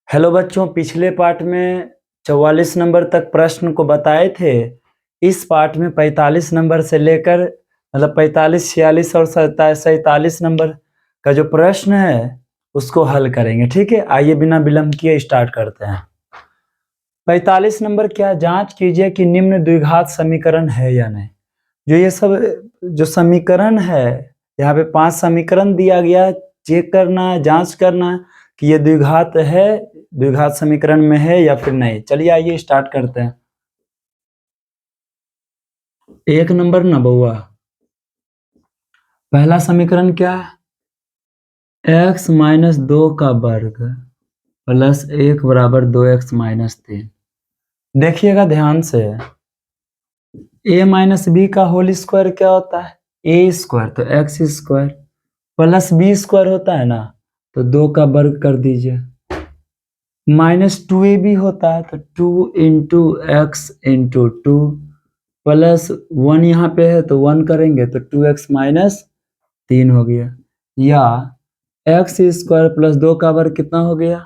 Hello बच्चों, पिछले part में 44 नंबर तक प्रश्न को बताए थे। इस पार्ट में 45 नंबर से लेकर 45, 46 और 47 नंबर का जो प्रश्न है उसको हल करेंगे। ठीक है, आइए बिना विलंब किए स्टार्ट करते हैं। 45 नंबर क्या, जांच कीजिए कि निम्न द्विघात समीकरण है या नहीं। जो ये सब जो समीकरण है, यहाँ पे 5 समीकरण दिया गया, चेक करना है, जांच करना है कि ये द्विघात है, द्विघात समीकरण में है या फिर नहीं। चलिए आइए स्टार्ट करते हैं। एक नंबर ना बउआ, पहला समीकरण क्या है, x माइनस 2 का वर्ग प्लस 1 बराबर 2x माइनस 3। देखिएगा ध्यान से, a माइनस बी का होल स्क्वायर क्या होता है, a स्क्वायर, तो x square plus B square होता है ना, तो 2 का वर्ग कर दीजिए। माइनस 2ab होता है, तो 2 इंटू एक्स इंटू 2 प्लस 1 यहाँ पे है तो 1 करेंगे तो 2x माइनस 3 हो गया। या एक्स स्क्वायर प्लस 2 का वर्ग कितना हो गया,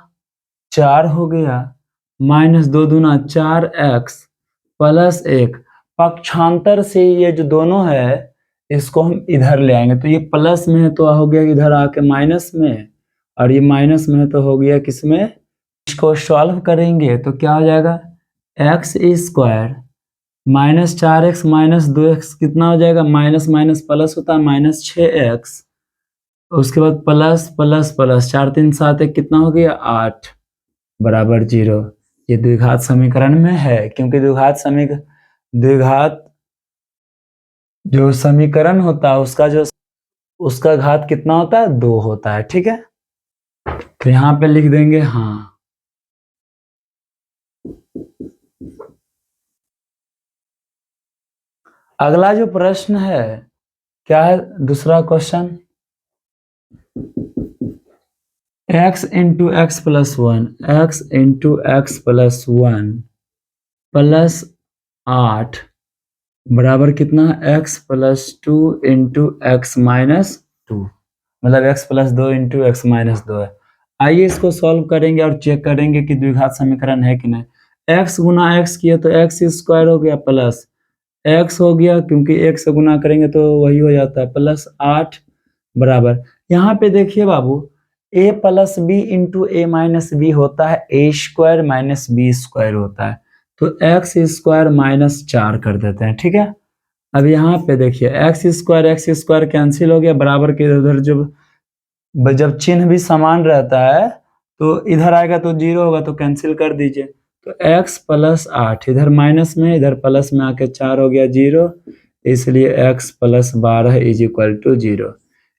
4 हो गया। माइनस 2 दूना 4x प्लस 1, पक्षांतर से ये जो दोनों है इसको हम इधर ले आएंगे, तो ये प्लस में है तो हो गया इधर आके माइनस में, और ये माइनस में है तो हो गया किसमें। इसको सॉल्व करेंगे तो क्या हो जाएगा, x square minus 4x minus 2x कितना हो जाएगा, माइनस माइनस प्लस होता है माइनस 6x, उसके बाद प्लस प्लस प्लस 4 3 7 1 कितना हो गया 8 बराबर 0। ये द्विघात समीकरण में है, क्योंकि द्विघात जो समीकरण होता है उसका घात कितना होता है, 2 होता है। ठीक है, तो यहाँ पे लिख देंगे हाँ। अगला जो प्रश्न है क्या है, दूसरा question, x into x plus 1, x into x plus 1 plus 8 बराबर कितना, x plus 2 into x minus 2, मतलब x plus 2 into x minus 2 है। आइए इसको सॉल्व करेंगे और चेक करेंगे कि द्विघात समीकरण है कि नहीं। x गुना x किया तो x स्क्वायर हो गया प्लस x हो गया, क्योंकि एक से गुना करेंगे तो वही हो जाता है, प्लस 8 बराबर, यहाँ पे देखिए बाबू, a plus B into A minus B होता है a square minus B square होता है, तो x स्क्वायर माइनस 4 कर देते हैं। ठीक है, अब यहाँ पे देखिए एक्स स्क्वायर कैंसिल हो गया, बराबर के उधर जब चिन्ह भी समान रहता है तो इधर आएगा तो 0 होगा, तो कैंसिल कर दीजिए। तो x प्लस 8 इधर माइनस में, इधर प्लस में आके 4 हो गया 0, इसलिए x plus 12 is equal to 0।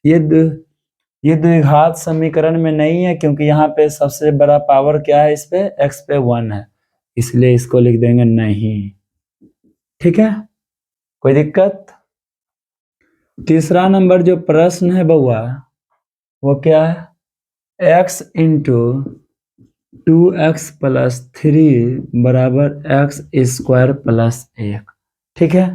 ये द्विघात समीकरण में नहीं है, क्योंकि यहाँ पे सबसे बड़ा पावर क्या है, इस पे x पे 1 है, इसलिए इसको लिख देंगे नहीं। ठीक है, कोई दिक्कत। तीसरा नंबर जो प्रश्न है बउआ, वो क्या है, x इंटू 2x प्लस 3 बराबर x स्क्वायर प्लस 1। ठीक है,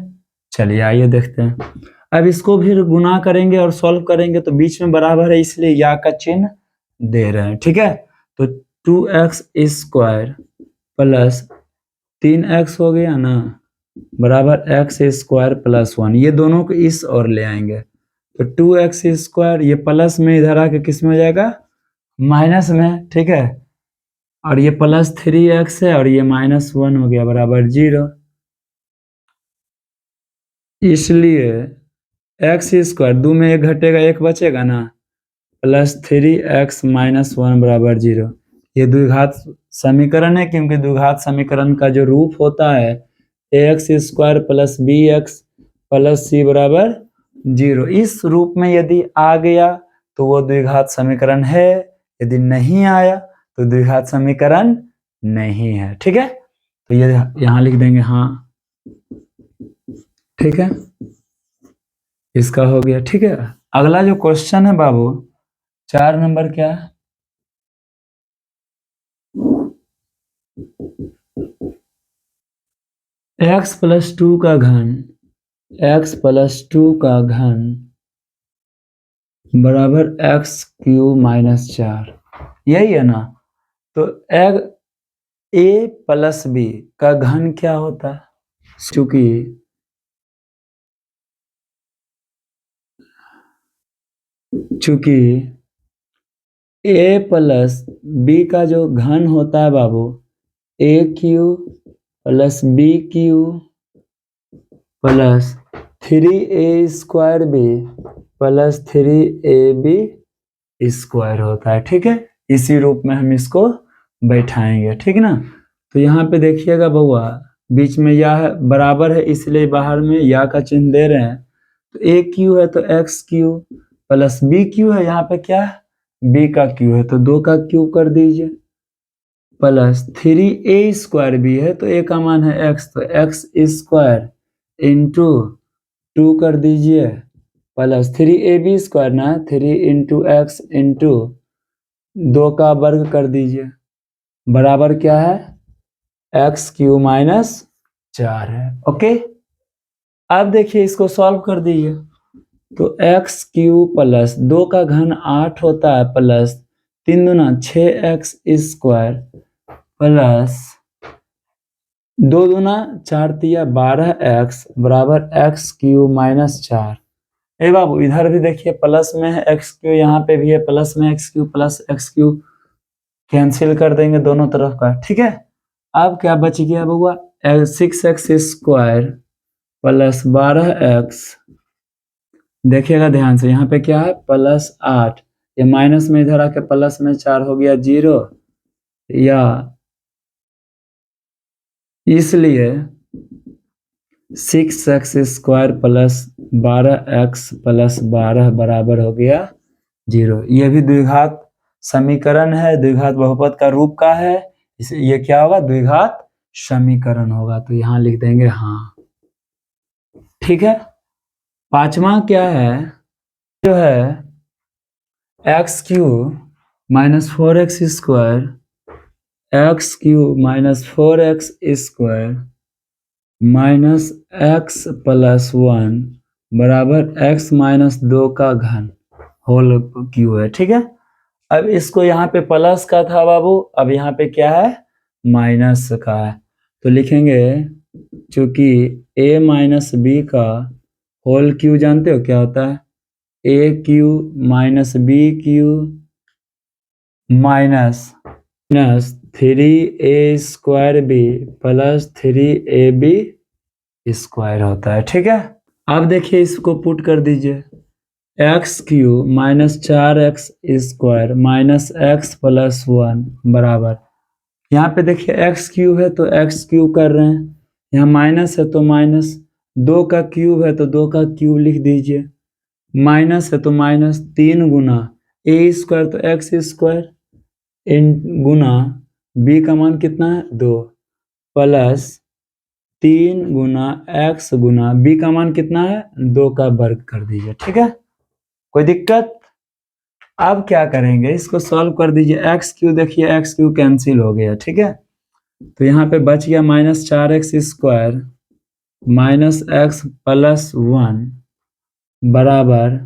चलिए आइए देखते हैं। अब इसको भी गुना करेंगे और सॉल्व करेंगे तो बीच में बराबर है, इसलिए या का चिन्ह दे रहे हैं। ठीक है, तो 2x स्क्वायर प्लस 3x हो गया ना, बराबर x स्क्वायर प्लस 1, ये दोनों को इस और ले आएंगे तो 2x स्क्वायर, ये प्लस में इधर आके किस में हो जाएगा, माइनस में। ठीक है, और ये प्लस 3x है और ये माइनस 1 हो गया बराबर 0, इसलिए x स्क्वायर 2 में 1 घटेगा 1 बचेगा ना, प्लस 3x माइनस 1 बराबर 0। ये द्विघात समीकरण है, क्योंकि द्विघात समीकरण का जो रूप होता है ax square plus bx plus c बराबर 0, इस रूप में यदि आ गया तो वो द्विघात समीकरण है, यदि नहीं आया तो द्विघात समीकरण नहीं है। ठीक है, तो ये यहाँ लिख देंगे हाँ। ठीक है, इसका हो गया। ठीक है, अगला जो क्वेश्चन है बाबू 4 नंबर क्या है, x प्लस 2 का घन, x प्लस 2 का घन बराबर x क्यूब माइनस 4, यही है ना। तो ए प्लस बी का घन क्या होता है? चूंकि ए प्लस बी का जो घन होता है बाबू, a cube plus B cube plus 3a² b plus 3ab² होता है। ठीक है, इसी रूप में हम इसको बैठाएंगे। ठीक ना, तो यहाँ पे देखिएगा बउआ, बीच में या है बराबर है, इसलिए बाहर में या का चिन्ह दे रहे हैं। तो ए क्यू है तो X Q plus B Q है, यहाँ पे क्या है बी का क्यू है तो 2 का क्यू कर दीजिए, प्लस 3a² बी है तो ए का मान है एक्स तो x² इंटू 2 कर दीजिए प्लस 3ab² ना 3 इंटू एक्स इंटू 2 का वर्ग कर दीजिए, बराबर क्या है x³ - 4 है। ओके, अब देखिए इसको सॉल्व कर दीजिए, तो x³ प्लस 2 का घन 8 होता है प्लस 3 दूना 6x² प्लस 2 दूना 4 तिया 12x बराबर x³ - 4। ए बाबू इधर भी देखिए प्लस में है x³, यहाँ पे भी है प्लस में x³ प्लस x³ कैंसिल कर देंगे दोनों तरफ का। ठीक है, अब क्या बच गया बउआ 6x² प्लस 12x, देखिएगा ध्यान से, यहाँ पे क्या है प्लस 8, ये माइनस में इधर आके प्लस में 4 हो गया 0, या इसलिए 6x² प्लस 12x प्लस 12 बराबर हो गया 0। ये भी द्विघात समीकरण है, द्विघात बहुपद का रूप का है, इसे ये क्या होगा द्विघात समीकरण होगा, तो यहाँ लिख देंगे हाँ। ठीक है, पांचवा क्या है, जो है x³ - 4x² x³ - 4x² minus x plus 1 बराबर x - 2 का घन होल क्यू है। ठीक है, अब इसको यहाँ पे प्लस का था बाबू, अब यहाँ पे क्या है माइनस का है, तो लिखेंगे चूंकि a माइनस बी का होल क्यू जानते हो क्या होता है, a³ - b³ minus 3a² b plus 3ab² होता है। ठीक है, अब देखिए इसको पुट कर दीजिए, x³ - 4x² minus x plus 1 बराबर, यहाँ पे देखिए x³ है तो x³ कर रहे हैं, यहाँ माइनस है तो माइनस, 2 का क्यूब है तो 2 का क्यूब लिख दीजिए, माइनस है तो माइनस 3 गुना a² तो x² इन गुना b का मान कितना है 2 प्लस 3 गुना x गुना b का मान कितना है 2 का वर्ग कर दीजिए। ठीक है, कोई दिक्कत? अब क्या करेंगे, इसको सॉल्व कर दीजिए, x³ देखिए x³ कैंसिल हो गया। ठीक है, तो यहाँ पे बच गया -4x² माइनस x प्लस 1 बराबर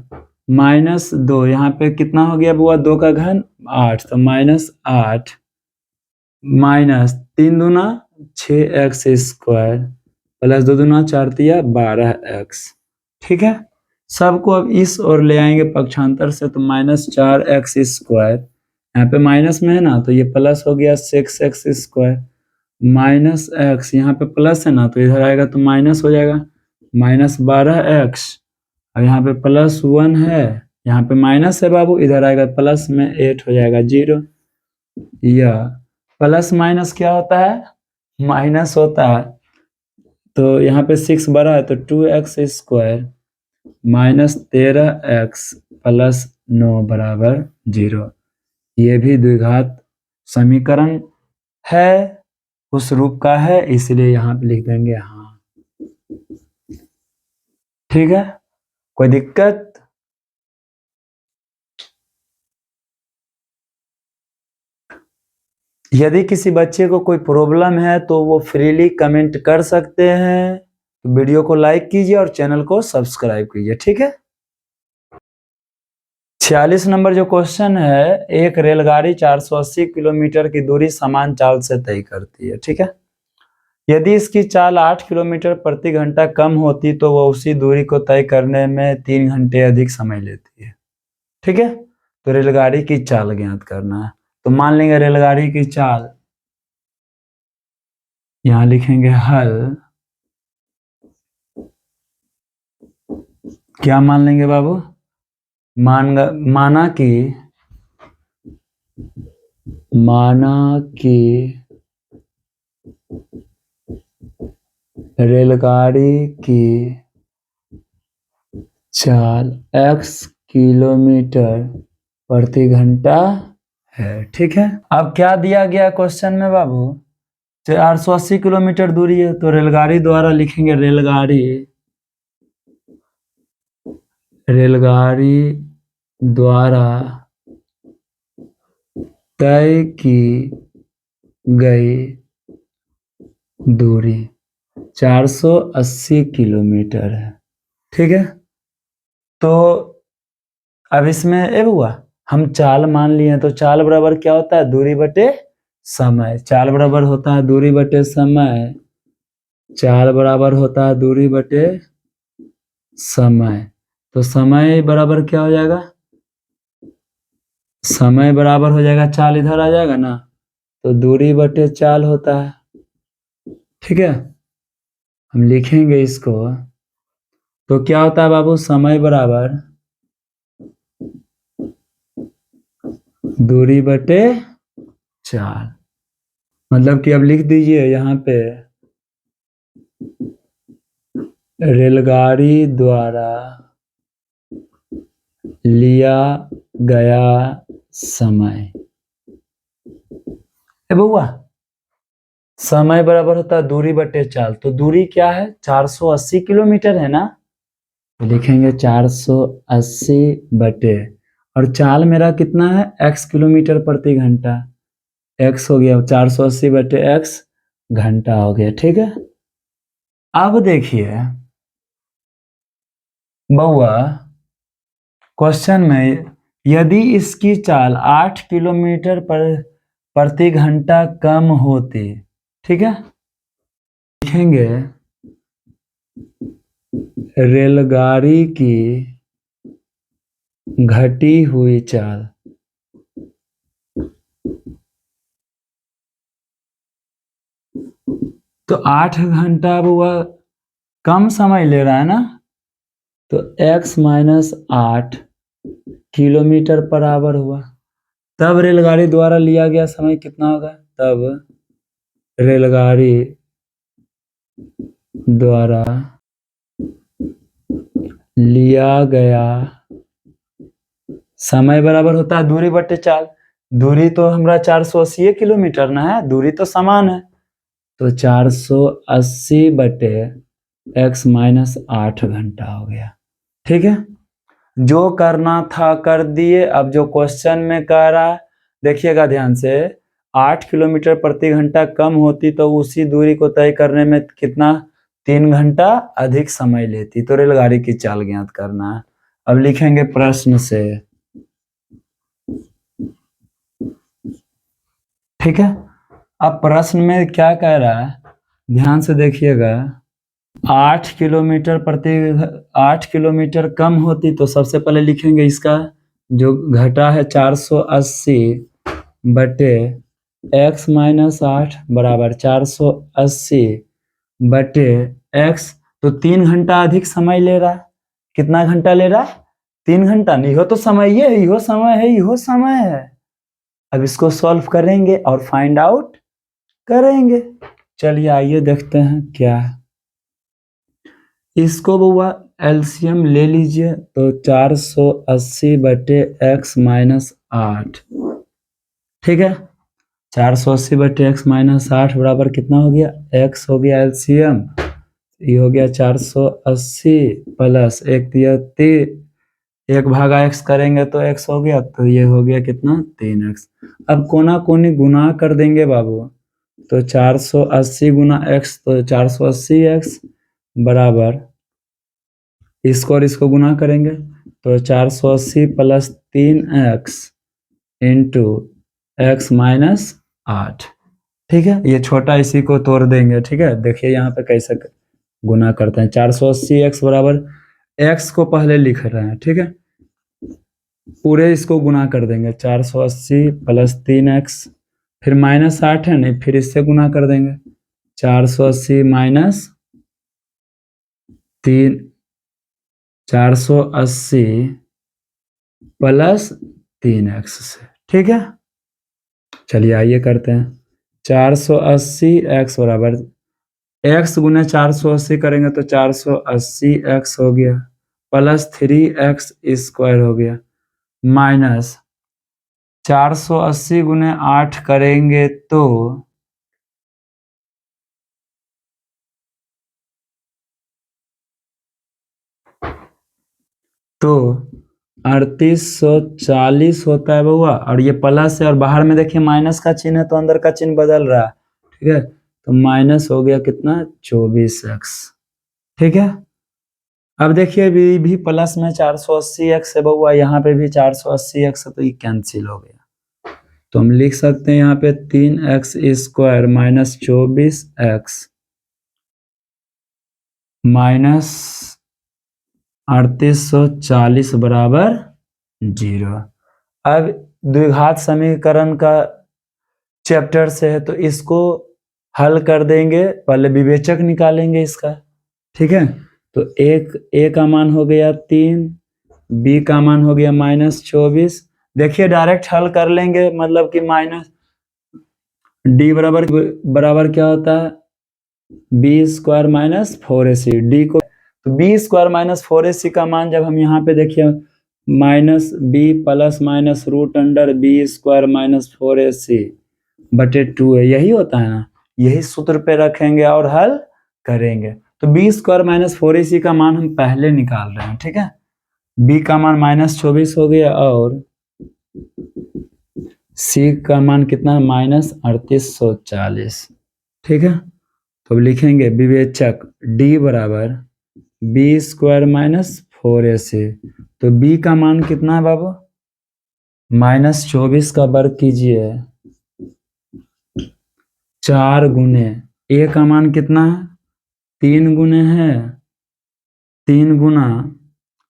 -2, यहाँ पे कितना हो गया बुआ 2 का घन 8 तो -8 माइनस 3 दूना 6x² प्लस 2 दूना 4 तिया 12x। ठीक है, सबको अब इस ओर ले आएंगे पक्षांतर से, तो -4x² यहाँ पे माइनस में है ना तो ये प्लस हो गया 6x² माइनस x, यहाँ पे प्लस है ना तो इधर आएगा तो माइनस हो जाएगा -12x, और यहाँ पे प्लस 1 है, यहाँ पे माइनस है बाबू, इधर आएगा प्लस में 8 हो जाएगा 0, या प्लस माइनस क्या होता है माइनस होता है, तो यहाँ पे 6 बड़ा है तो 2x² माइनस 13x प्लस 9 बराबर 0। ये भी द्विघात समीकरण है, उस रूप का है, इसलिए यहाँ पे लिख देंगे हाँ। ठीक है, कोई दिक्कत? यदि किसी बच्चे को कोई प्रॉब्लम है तो वो फ्रीली कमेंट कर सकते हैं, तो वीडियो को लाइक कीजिए और चैनल को सब्सक्राइब कीजिए। ठीक है। 46 नंबर जो क्वेश्चन है, एक रेलगाड़ी 480 किलोमीटर की दूरी समान चाल से तय करती है, ठीक है। यदि इसकी चाल 8 किलोमीटर प्रति घंटा कम होती तो वह उसी दूरी को तय करने में 3 घंटे अधिक समय लेती है, ठीक है। तो रेलगाड़ी की चाल ज्ञात करना है, तो मान लेंगे रेलगाड़ी की चाल, यहां लिखेंगे हल, क्या मान लेंगे बाबू, माना कि रेलगाड़ी की चाल x किलोमीटर प्रति घंटा है, ठीक है। अब क्या दिया गया क्वेश्चन में बाबू, 480 किलोमीटर दूरी है, तो रेलगाड़ी द्वारा लिखेंगे रेलगाड़ी द्वारा तय की गई दूरी 480 किलोमीटर है, ठीक है। तो अब इसमें ए हुआ, हम चाल मान लिए, तो चाल बराबर क्या होता है, दूरी बटे समय। चाल बराबर होता है दूरी बटे समय, चाल बराबर होता है दूरी बटे समय। तो समय बराबर क्या हो जाएगा, समय बराबर हो जाएगा, चाल इधर आ जाएगा ना, तो दूरी बटे चाल होता है, ठीक है। हम लिखेंगे इसको, तो क्या होता है बाबू, समय बराबर दूरी बटे चाल। मतलब कि अब लिख दीजिए यहाँ पे, रेलगाड़ी द्वारा लिया गया समय, बउआ समय बराबर होता है दूरी बटे चाल, तो दूरी क्या है, 480 किलोमीटर है ना, तो लिखेंगे 480 बटे, और चाल मेरा कितना है, x किलोमीटर प्रति घंटा, x हो गया 480 बटे x घंटा हो गया, ठीक है। अब देखिए बउआ, क्वेश्चन में यदि इसकी चाल 8 किलोमीटर प्रति घंटा कम होती, ठीक है, लिखेंगे रेलगाड़ी की घटी हुई चाल, तो 8 घंटा हुआ, कम समय ले रहा है ना, तो x माइनस 8 किलोमीटर बराबर हुआ, तब रेलगाड़ी द्वारा लिया गया समय कितना होगा, तब रेलगाड़ी द्वारा लिया गया समय बराबर होता है दूरी बटे चाल। दूरी तो हमारा 480 किलोमीटर ना है, दूरी तो समान है, तो 480 बटे x माइनस 8 घंटा हो गया, ठीक है। जो करना था कर दिए। अब जो क्वेश्चन में कह रहा है, देखिएगा ध्यान से, 8 किलोमीटर प्रति घंटा कम होती तो उसी दूरी को तय करने में कितना, 3 घंटा अधिक समय लेती, तो रेलगाड़ी की चाल ज्ञात करना है। अब लिखेंगे प्रश्न से, ठीक है। अब प्रश्न में क्या कह रहा है, ध्यान से देखिएगा, 8 किलोमीटर कम होती, तो सबसे पहले लिखेंगे इसका जो घटा है 480 बटे x माइनस 8 बराबर 480 बटे x, तो 3 घंटा अधिक समय ले रहा है। कितना घंटा ले रहा है, 3 घंटा। नहीं हो तो समय, ये इहो समय है, इहो समय है। अब इसको सॉल्व करेंगे और फाइंड आउट करेंगे। चलिए आइए देखते हैं क्या है। इसको बउआ एलसीएम ले लीजिए, तो 480 बटे x माइनस 8, ठीक है। 480 बटे x माइनस 8 बराबर कितना हो गया, x हो गया एलसीएम, ये हो गया 480 प्लस एक दिया 3, 1 भागा x करेंगे तो x हो गया, तो ये हो गया कितना, 3x। अब कोना कोनी गुना कर देंगे बाबू, तो 480 गुना x, तो 480x बराबर, इसको और इसको गुना करेंगे, तो 480 plus 3x into x minus 8। ठीक है, ये छोटा इसी को तोड़ देंगे। ठीक है, देखिए यहाँ पे कैसे गुना करते हैं। 480 एक्स बराबर, एक्स को पहले लिख रहे हैं। ठीक है, पूरे इसको गुना कर देंगे। 480 प्लस 3x, फिर माइनस 8 है नहीं, फिर इससे गुना कर देंगे। 480 माइनस 3, 480 प्लस 3x से। ठीक है, चलिए आइए करते हैं। 480 x बराबर, x गुने 480 करेंगे तो 480 x हो गया, प्लस 3x स्क्वायर हो गया, माइनस 480 गुने 8 करेंगे तो तो 3840 होता है बउआ। और ये प्लस है और बाहर में देखिए माइनस का चिन्ह है तो अंदर का चिन्ह बदल रहा है। ठीक है, तो माइनस हो गया कितना, 24x। ठीक है, अब देखिए भी प्लस में 480x है बउआ, यहाँ पे भी 480x है तो ये कैंसिल हो गया। तो हम लिख सकते हैं यहाँ पे 3x square minus 24x minus 3840 बराबर 0। अब द्विघात समीकरण का चैप्टर से है तो इसको हल कर देंगे, पहले विवेचक निकालेंगे इसका। ठीक है, तो एक ए का मान हो गया 3, बी का मान हो गया माइनस 24। देखिए डायरेक्ट हल कर लेंगे, मतलब कि माइनस डी बराबर बराबर क्या होता है, B square minus 4ac। D को तो बी स्क्वायर माइनस 4ac का मान जब हम यहाँ पे देखिए minus B plus minus root under B square minus 4ac बटे 2 है, यही होता है ना। यही सूत्र पे रखेंगे और हल करेंगे। तो बी स्क्वायर माइनस 4ac का मान हम पहले निकाल रहे हैं। ठीक है, बी का मान माइनस 24 हो गया और सी का मान कितना, माइनस 3840। ठीक है, तो अब लिखेंगे विवेचक डी बराबर बी स्क्वायर माइनस 4ac। तो बी का मान कितना है बाबू, माइनस 24 का वर्ग कीजिए 4 गुने, ए का मान कितना है 3 गुने है 3 गुना,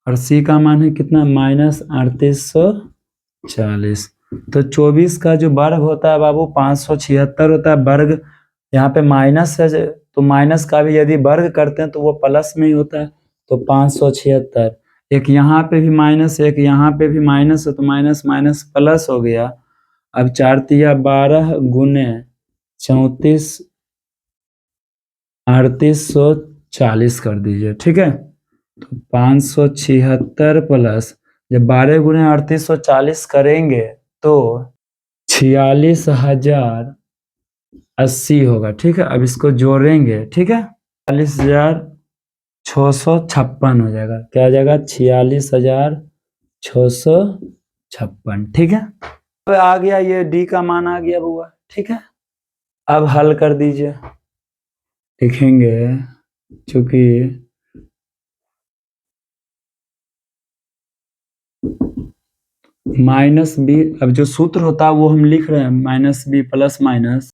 और सी का मान है कितना, माइनस 3840। तो 24 का जो वर्ग होता है बाबू 576 होता है वर्ग। यहाँ पे माइनस है तो माइनस का भी यदि वर्ग करते हैं तो वो प्लस में ही होता है। तो 576, एक यहाँ पे भी माइनस, एक यहाँ पे भी माइनस है तो माइनस माइनस प्लस हो गया। अब 4 तिया 12 गुने 34 3840 कर दीजिए। ठीक है, तो 576 प्लस, जब 12 गुने 3840 करेंगे तो 46,080 होगा। ठीक है, अब इसको जोड़ेंगे। ठीक है, 46,656 हो जाएगा। क्या हो जाएगा, 46,656। ठीक है, अब आ गया ये डी का मान आ गया बुआ। ठीक है, अब हल कर दीजिए। लिखेंगे चूंकि माइनस बी, अब जो सूत्र होता है वो हम लिख रहे हैं, minus B plus minus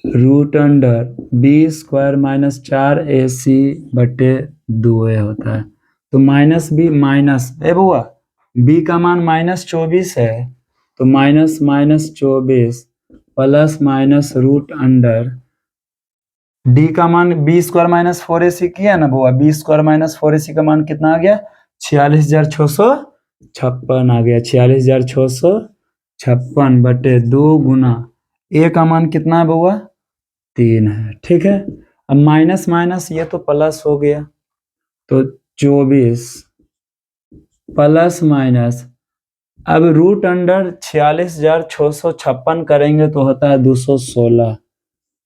root under B square minus 4ac बटे 2a होता है। तो माइनस बी माइनस ए बुआ, बी का मान माइनस 24 है तो minus minus 24 plus minus root under D का मान बी स्क्वायर माइनस 4ac किया ना बुआ, बी स्क्वायर माइनस 4ac का मान कितना आ गया, 46,656 आ गया। 46,656 बटे 2 गुना ए का मान कितना है बुआ, 3 है। ठीक है, अब माइनस माइनस ये तो प्लस हो गया, तो 24 प्लस माइनस, अब रूट अंडर 46,656 करेंगे तो होता है 216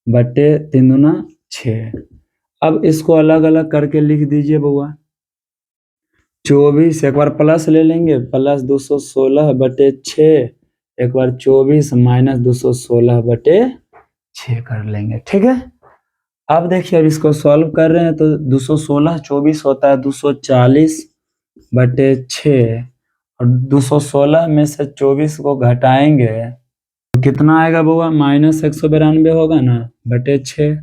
बटे 3 दूना 6। अब इसको अलग अलग करके लिख दीजिए बउआ। 24 एक बार प्लस ले लेंगे, प्लस 216 बटे 6, एक बार 24 माइनस 216 बटे 6 कर लेंगे। ठीक है, अब देखिए अब इसको सॉल्व कर रहे हैं तो 216 24 होता है 240 बटे 6, और 216 में से 24 को घटाएंगे तो कितना आएगा बुआ? -192 होगा ना, बटे 6।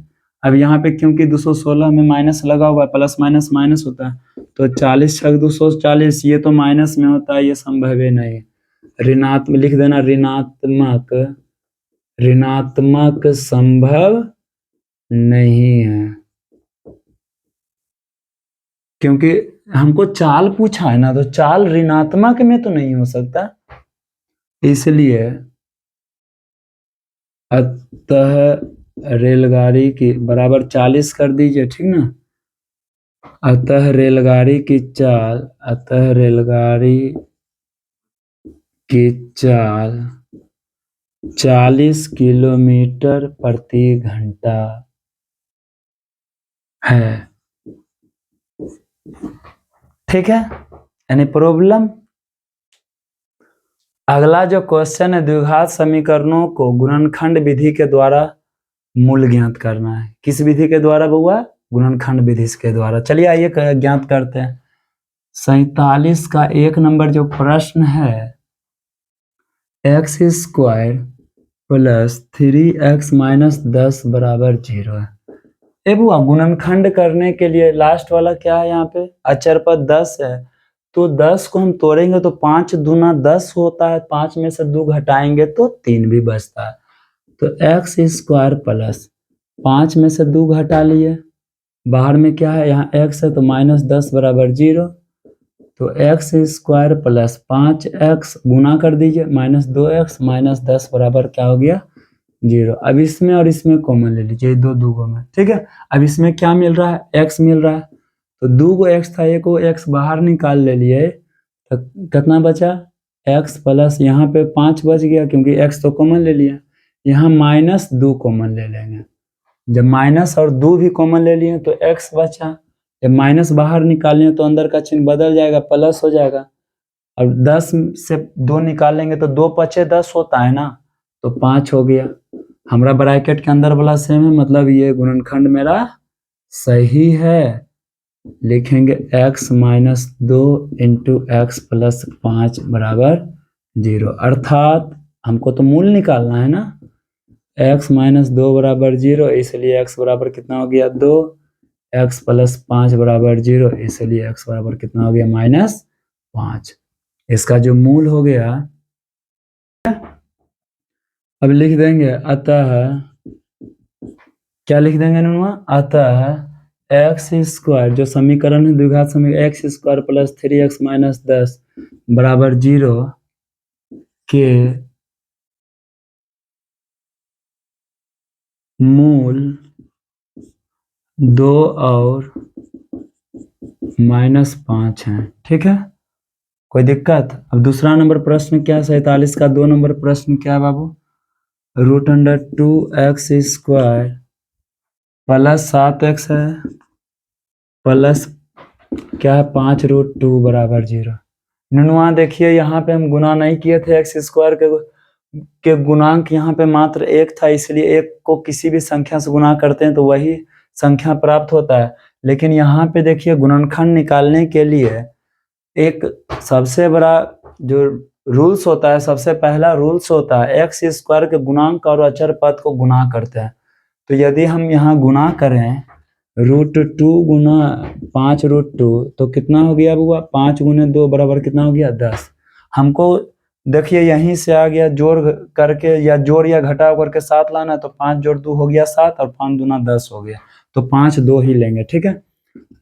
अब यहाँ पे क्योंकि 216 में माइनस लगा हुआ है, प्लस माइनस माइनस होता है, तो 40 छक 240, ये तो माइनस में होता है, ये संभव ही नहीं। ऋणात्मक लिख देना, ऋणात्मक, ऋणात्मक संभव नहीं है, क्योंकि हमको चाल पूछा है ना, तो चाल ऋणात्मक में तो नहीं हो सकता, इसलिए अतः रेलगाड़ी की बराबर 40 कर दीजिए, ठीक ना। अतः रेलगाड़ी की चाल, अतः रेलगाड़ी की चाल 40 किलोमीटर प्रति घंटा है, ठीक है। Any problem? अगला जो क्वेश्चन है, द्विघात समीकरणों को गुणनखंड विधि के द्वारा मूल ज्ञात करना है। किस विधि के द्वारा बुआ? गुणनखंड विधि के द्वारा। चलिए आइए ज्ञात करते हैं। 47 का 1 नंबर जो प्रश्न है, x² प्लस 3x माइनस 10 बराबर 0 है। ए बुआ, गुणनखंड करने के लिए लास्ट वाला क्या है? यहाँ पे अचर पद 10 है, तो 10 को हम तोड़ेंगे तो 5 दूना 10 होता है, 5 में से 2 घटाएंगे तो 3 भी बचता है। तो x² प्लस 5 में से 2 घटा लिए, बाहर में क्या है? यहाँ x है तो -10 बराबर 0, तो x² प्लस 5x गुना कर दीजिए, -2x माइनस 10 बराबर क्या हो गया? 0। अब इसमें और इसमें कॉमन ले लीजिए, दो दूगो में, ठीक है। अब इसमें क्या मिल रहा है? x मिल रहा है, तो 2 x था, 1 x बाहर निकाल ले लिए, तो कितना बचा? x प्लस यहाँ पे 5 बच गया, क्योंकि x तो कॉमन ले लिया। यहाँ -2 कॉमन ले लेंगे, जब माइनस और 2 भी कॉमन ले लिए तो x बचा, जब माइनस बाहर निकालेंगे तो अंदर का चिन्ह बदल जाएगा, प्लस हो जाएगा। और 10 से 2 निकालेंगे तो 2 पचे 10 होता है ना, तो 5 हो गया। हमारा ब्रैकेट के अंदर वाला सेम है, मतलब ये गुणनखंड मेरा सही है। लिखेंगे x minus 2 into x plus 5 बराबर 0, अर्थात हमको तो मूल निकालना है ना। x माइनस 2 बराबर 0, इसलिए x बराबर कितना हो गया? 2। x प्लस 5 बराबर 0, इसलिए x बराबर कितना हो गया? -5। इसका जो मूल हो गया, अब लिख देंगे अतः, क्या लिख देंगे नुआ? अतः x² जो समीकरण है द्विघात समीकरण, x² प्लस 3x माइनस 10 बराबर 0 के मूल 2 और -5 है, ठीक है। कोई दिक्कत? अब दूसरा नंबर प्रश्न क्या? 47 का 2 नंबर प्रश्न क्या है बाबू? √2x² प्लस 7x है, प्लस क्या है? 5√2 बराबर 0। नुआ देखिए, यहाँ पे हम गुना नहीं किए थे, x² के गुणांक यहाँ पे मात्र 1 था, इसलिए 1 को किसी भी संख्या से गुना करते हैं तो वही संख्या प्राप्त होता है। लेकिन यहाँ पे देखिए, गुणनखंड निकालने के लिए एक सबसे बड़ा जो रूल्स होता है, सबसे पहला रूल्स होता है x² के गुणांक और अचर पद को गुना करते हैं। तो यदि हम यहाँ गुना करें √2 गुना 5√2 तो कितना हो गया बुआ? 5 गुने 2 बराबर कितना हो गया? 10। हमको देखिए यहीं से आ गया, जोड़ करके या जोड़ या घटाव करके 7 लाना, तो 5 जोड़ 2 हो गया 7, और 5 दूना 10 हो गया, तो 5 2 ही लेंगे, ठीक है।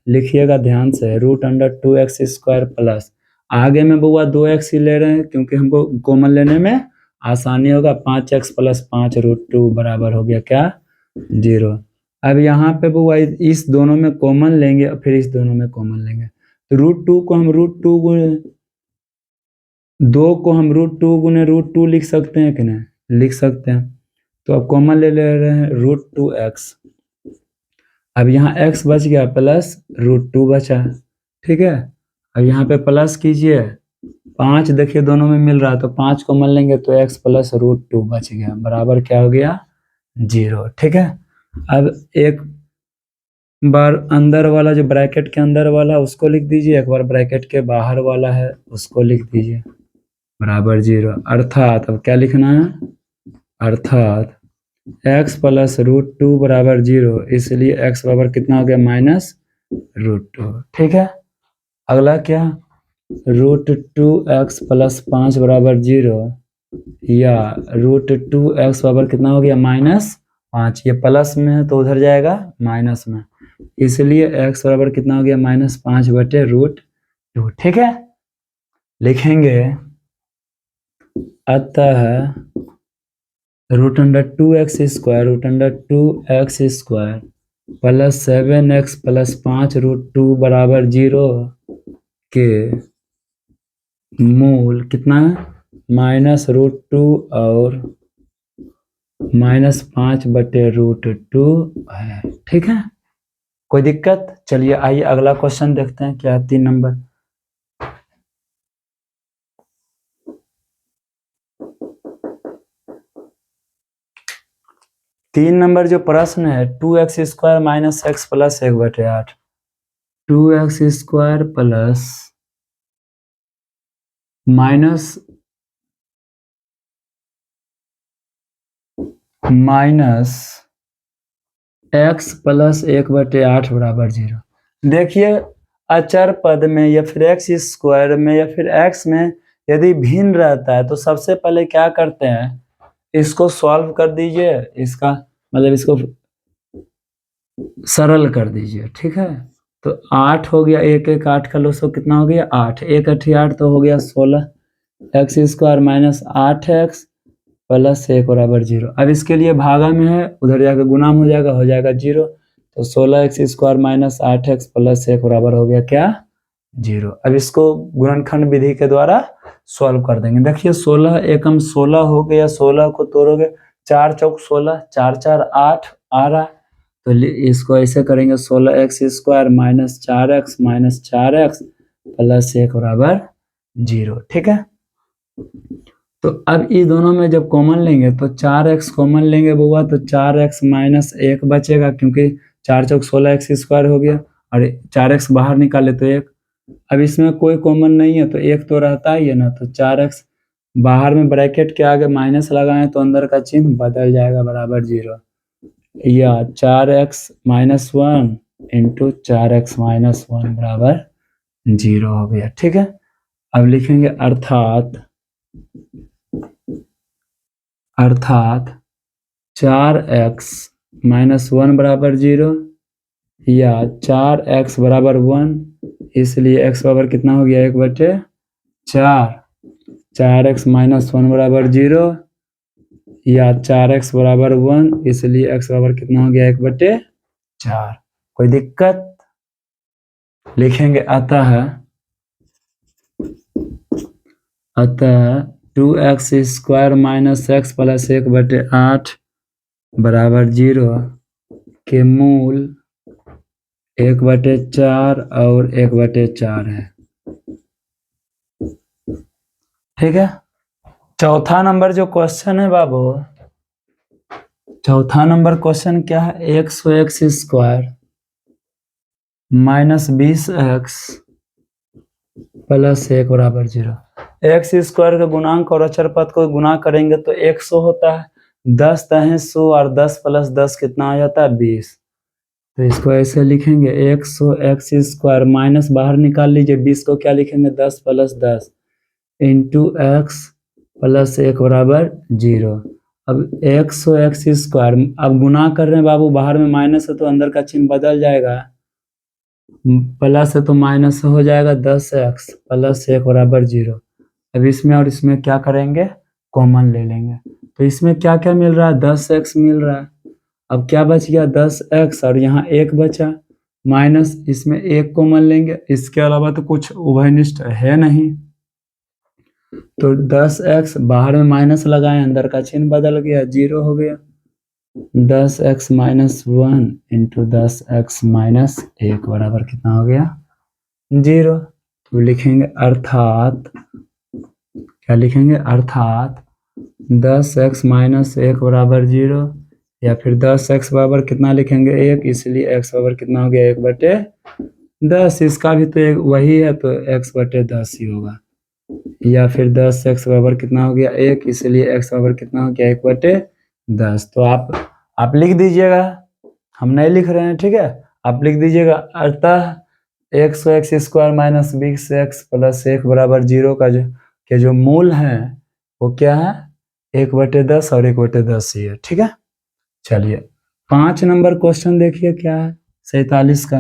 लिखिएगा ध्यान से, √2x² प्लस, आगे में बुआ 2x ही ले रहे हैं क्योंकि हमको कॉमन लेने में आसानी होगा। 5x प्लस 5√2 बराबर हो गया क्या? 0। अब यहाँ पे बुआ इस दोनों में कॉमन लेंगे और फिर इस दोनों में कॉमन लेंगे, तो √2 को हम √2 गुने 2 को हम √2 गुने √2 लिख सकते हैं कि नहीं? लिख सकते हैं। तो अब कॉमन ले रहे हैं √2x, अब यहाँ x बच गया प्लस √2 बचा, ठीक है। अब यहाँ पे प्लस कीजिए, 5 देखिए दोनों में मिल रहा है, तो 5 कॉमन लेंगे तो x प्लस √2 बच गया, बराबर क्या हो गया? 0, ठीक है। अब एक बार अंदर वाला जो ब्रैकेट के अंदर वाला उसको लिख दीजिए, एक बार ब्रैकेट के बाहर वाला है उसको लिख दीजिए, बराबर 0। अर्थात अब क्या लिखना है, अर्थात x प्लस रूट 2 बराबर 0, इसलिए x बराबर कितना हो गया, माइनस रूट 2। ठीक है, अगला क्या, रूट 2x प्लस 5 बराबर 0, या रूट 2x बराबर कितना हो गया, माइनस 5। ये प्लस में है तो उधर जाएगा माइनस में, इसलिए x बराबर कितना हो गया, माइनस 5 बटे रूट 2। ठीक है, लिखेंगे अतः root under 2x square, root under 2x square plus 7x plus 5 root 2 बराबर 0 के मूल कितना है, माइनस रूट 2 और माइनस 5 बटे रूट 2 है। ठीक है, कोई दिक्कत, चलिए आइए अगला क्वेश्चन देखते हैं क्या है, 3 नंबर। तीन नंबर जो प्रश्न है, 2x square minus x plus 1/8, 2x square plus minus x plus 1/8 बराबर 0। देखिए अचर पद में या फिर एक्स स्क्वायर में या फिर एक्स में यदि भिन्न रहता है तो सबसे पहले क्या करते हैं, इसको सॉल्व कर दीजिए, इसका मतलब इसको सरल कर दीजिए। ठीक है, तो 8 हो गया, 1 1 8 का लो, सो कितना हो गया 8, 1 8 8 तो हो गया 16, x square minus 8x plus 1 बराबर 0। अब इसके लिए भागा में है, उधर जाकर गुना में हो जाएगा 0, तो 16x square minus 8x plus 1 बराबर हो गया क्या, 0। अब इसको गुणनखंड विधि के द्वारा सॉल्व कर देंगे। देखिए 16 एकम 16 हो गया, 16 को तोड़ोगे 4 चौक 16, 4 4 8 आ रहा, तो इसको ऐसे करेंगे 16x square minus 4x plus 1 बराबर 0। ठीक है, तो अब ये दोनों में जब कॉमन लेंगे तो 4x कॉमन लेंगे बुआ, तो 4x माइनस 1 बचेगा, क्योंकि 4 चौक 16x स्क्वायर हो गया, और 4x बाहर निकाले तो 1। अब इसमें कोई कॉमन नहीं है तो 1 तो रहता ही है ना, तो 4x बाहर में ब्रैकेट के आगे माइनस लगाएं तो अंदर का चिन्ह बदल जाएगा, बराबर 0, या 4x minus 1 into 4x minus 1 बराबर 0 हो गया। ठीक है, अब लिखेंगे अर्थात 4x माइनस 1 बराबर 0 या 4x बराबर 1, इसलिए x बराबर कितना हो गया, 1/4, 4x माइनस 1 बराबर 0 या 4x बराबर 1, इसलिए x बराबर कितना हो गया, 1/4। कोई दिक्कत, लिखेंगे अतः 2x square minus x plus 1/8 बराबर 0 के मूल 1/4 और 1/4 है। ठीक है, चौथा नंबर जो क्वेश्चन है बाबू, चौथा नंबर क्वेश्चन क्या है, x square minus 20x plus 1 बराबर 0। एक्स स्क्वायर का गुणांक और अचर पद को गुना करेंगे तो 100 होता है, 10 तहें 100 और 10 प्लस 10 कितना आ जाता है, 20। तो इसको ऐसे लिखेंगे 100 एक्स स्क्वायर, माइनस बाहर निकाल लीजिए, 20 को क्या लिखेंगे, 10 प्लस 10 इंटू एक्स प्लस 1 बराबर 0। अब 100 एक्स स्क्वायर, अब गुना कर रहे हैं बाबू, बाहर में माइनस है तो अंदर का चिन्ह बदल जाएगा, प्लस है तो माइनस हो जाएगा, 10x प्लस 1 बराबर 0। अब इसमें और इसमें क्या करेंगे, कॉमन ले लेंगे, तो इसमें क्या क्या मिल रहा है, 10x मिल रहा है। अब क्या बच गया, 10x, और यहाँ 1 बचा, माइनस इसमें 1 कॉमन लेंगे, इसके अलावा तो कुछ उभयनिष्ठ है नहीं, तो 10x बाहर में माइनस लगाए, अंदर का चिन्ह बदल गया, 0 हो गया, 10x minus 1 into 10x minus 1 बराबर कितना हो गया, 0। तो लिखेंगे अर्थात, क्या लिखेंगे, अर्थात 10x माइनस 1 बराबर 0 या फिर 10x बराबर कितना लिखेंगे 1, इसलिए x बराबर कितना हो गया 1/10। इसका भी तो एक वही है, तो x/10 ही होगा। या फिर 10x बराबर कितना हो गया 1, इसलिए x बराबर कितना हो गया 1/10। तो आप लिख दीजिएगा, हम नहीं लिख रहे हैं, ठीक है। आप लिख दीजिएगा, अतः x² माइनस 20x प्लस 1 बराबर 0 के जो मूल हैं वो क्या है 1/10 और 1/10 ही है, ठीक है। चलिए 5 नंबर क्वेश्चन देखिए क्या है 47 का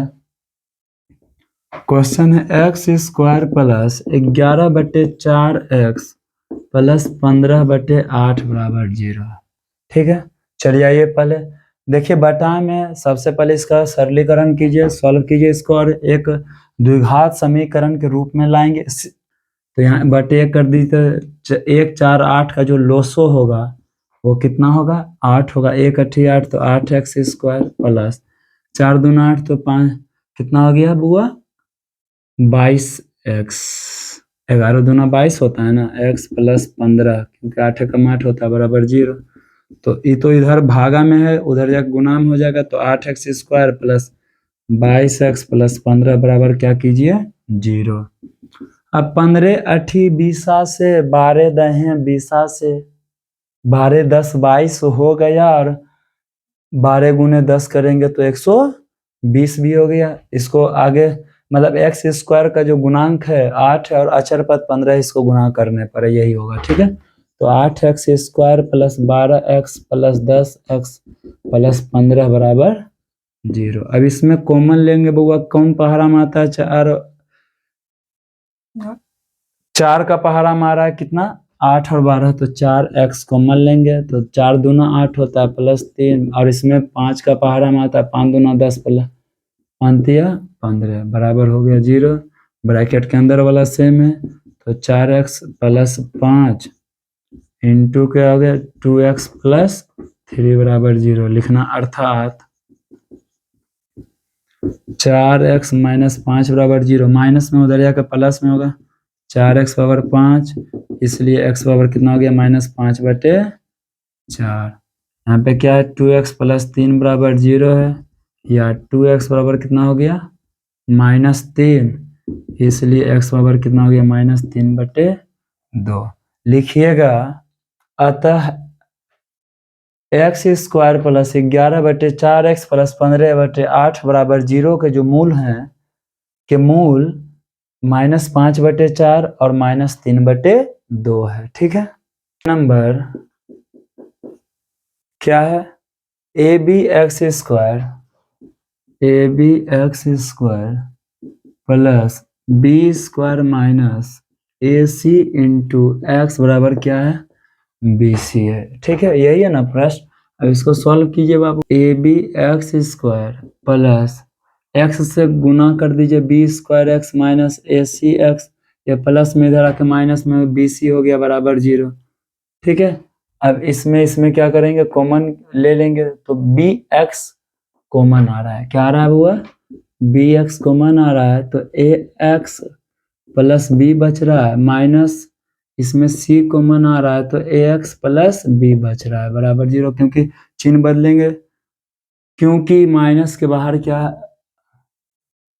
क्वेश्चन है। x² प्लस 11/4x प्लस 15/8 बराबर 0, ठीक है। चलिए आइए पहले देखिए बटा में सबसे पहले इसका सरलीकरण कीजिए, सॉल्व कीजिए इसको और एक द्विघात समीकरण के रूप में लाएंगे। तो यहाँ बटे 1 कर दीजिए, 1 4 8 का जो लोसो होगा वो कितना होगा 8 होगा, 1 8 8 तो 8x² प्लस 4 दूना 8 तो 5 कितना हो गया बुआ 22x, 11 दूना 22 होता है ना, x प्लस 15 क्योंकि 8 कम 8 होता है बराबर 0। तो ये तो इधर भागा में है, उधर जाकर गुणा में हो जाएगा, तो 8x² प्लस 22x प्लस 15 बराबर क्या कीजिए 0। अब 15 8 20 से 12 दहें 20 से 12 10 22 हो गया, और 12 गुने 10 करेंगे तो 120 भी हो गया। इसको आगे मतलब x² का जो गुणांक है 8 है और अचर पद 15 इसको गुणा करने पर यही होगा, ठीक है। तो 8x² plus 12x plus 10x plus 15 बराबर 0। अब इसमें कॉमन लेंगे बउआ, कौन पहाड़ा में आता है 4 का पहाड़ा मारा है कितना 8 और 12, तो 4x कॉमन लेंगे तो 4 दूना 8 होता है प्लस 3, और इसमें 5 का पहाड़ा में आता है 5 दूना 10 प्लस 5 15 बराबर हो गया 0। ब्रैकेट के अंदर वाला सेम है, तो 4x प्लस 5 इंटू क्या हो गया 2x प्लस 3 बराबर 0 लिखना, अर्थात 4x माइनस 5 बराबर 0, माइनस में उधर जाकर प्लस में होगा 4x पावर 5, इसलिए x पावर कितना हो गया -5/4। यहाँ पे क्या है 2x प्लस 3 बराबर 0 है, या 2x बराबर कितना हो गया -3, इसलिए x बराबर कितना हो गया -3/2 लिखिएगा। अतः x² प्लस 11/4x प्लस 15/8 बराबर 0 के जो मूल हैं के मूल -5/4 और -3/2 है, ठीक है। नंबर क्या है abx² plus b² minus ac into x बराबर क्या है bc है, ठीक है। यही है ना प्रश्न। अब इसको सॉल्व कीजिए बाबू। abx² प्लस x से गुना कर दीजिए b² माइनस ac ये प्लस में इधर आके माइनस में bc हो गया बराबर 0, ठीक है। अब इसमें क्या करेंगे कॉमन ले लेंगे, तो bx कॉमन आ रहा है, क्या आ रहा है हुआ bx कॉमन आ रहा है, तो ax प्लस b बच रहा है, माइनस इसमें c कॉमन आ रहा है, तो ax प्लस b बच रहा है बराबर 0, क्योंकि चिन्ह बदलेंगे, क्योंकि माइनस के बाहर क्या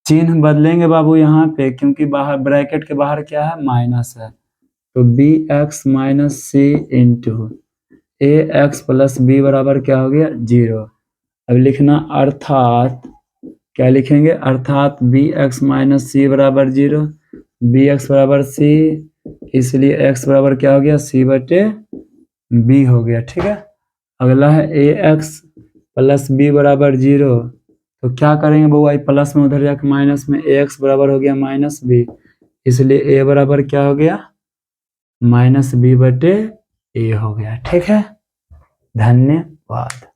चिन्ह बदलेंगे बाबू यहाँ पे, क्योंकि बाहर ब्रैकेट के बाहर क्या है माइनस है, तो bx minus c into ax plus b बराबर क्या हो गया 0। अब लिखना अर्थात क्या लिखेंगे, अर्थात bx माइनस c बराबर 0, bx बराबर c, इसलिए x बराबर क्या हो गया c/b हो गया, ठीक है। अगला है ax प्लस b बराबर 0, तो क्या करेंगे बउआ प्लस में उधर जाकर माइनस में ax बराबर हो गया -b, इसलिए a बराबर क्या हो गया -b/a हो गया, ठीक है। धन्यवाद।